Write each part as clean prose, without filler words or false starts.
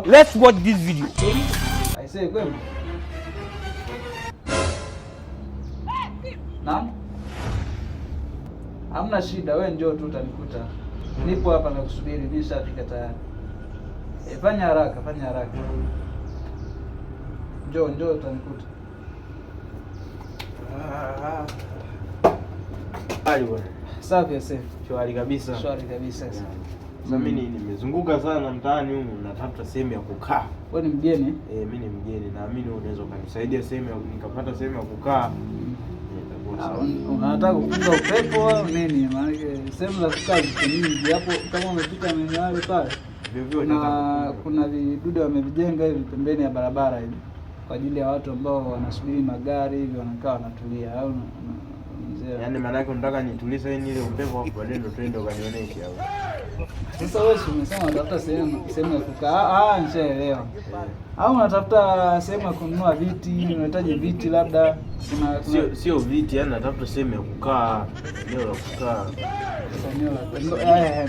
Let's watch this video. I say kwema. Naam. Hamna shida, wewe njoo tu utanikuta. Nipo hapa nakusubiri, nishafika tayari. Fanya haraka, fanya haraka. Njoo utanikuta. Hali bwana. Safi ya safi. Shwari kabisa. Shwari kabisa. Sasa mimi nimezunguka sana mtaani huko, natafuta sehemu ya kukaa. Wewe ni mgeni? Mimi ni mgeni, naamini unaweza kunisaidia sehemu ya nikapata sehemu ya kukaa. Unataka kupunga upepo au nini? Maana sehemu za kukaa ziko nyingi hapo, kama umepita maeneo yale pale. Kuna vidude wamevijenga hivi pembeni ya barabara hivi kwa ajili ya watu ambao wanasubiri magari hivi, wanakaa wanatulia. Au yaani maana yake unataka nitulize ile upepo hapo, baadaye ndo twende ukanionyeshe hapo. Sasa wewe umesema unatafuta sehemu ya kukaa. Nishaelewa. Au unatafuta sehemu ya kununua viti, unahitaji viti labda. Sio viti, yani natafuta sehemu ya kukaa, eneo la kukaa.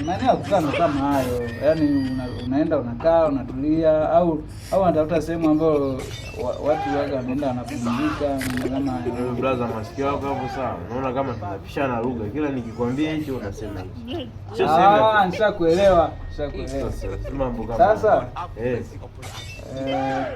Maeneo ya kukaa ndo kama hayo. Yaani unaenda unakaa, unatulia, au unatafuta sehemu ambayo watu waga wanaenda wanapumzika kama brother, masikio yako hapo sawa. Unaona kama tunapishana lugha. Kila nikikwambia hicho unasema hicho. Sio sema. Nishakuelewa. Mambo kama sasa.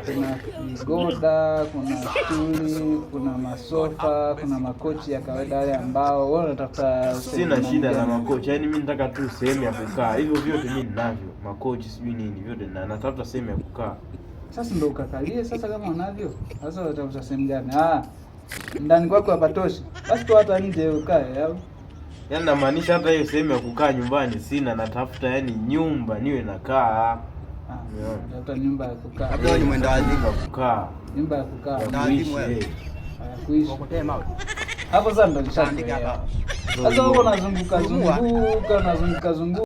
Kuna kigoda, kuna stuli, kuna masofa, kuna makochi ya kawaida yale ambao wewe unatafuta. Sina shida na makochi. Yaani mimi nataka tu sehemu ya kukaa. Hivyo vyote mimi ninavyo. Makochi sijui nini vyote natafuta sehemu ya kukaa. Sasa ndio ukakalie sasa kama unavyo. Sasa unatafuta sehemu gani? Ndani kwako hapatoshi. Basi tu hata nje ukae au. Yaani namaanisha hata hiyo sehemu ya kukaa nyumbani sina, natafuta yani nyumba niwe nakaa. Natafuta nyumba ya kukaa. Hapo ni mwenda wazimu kukaa. Nyumba ya kukaa. Kuishi. Hapo sasa ndio nishakuelewa. Sasa wewe unazunguka zunguka.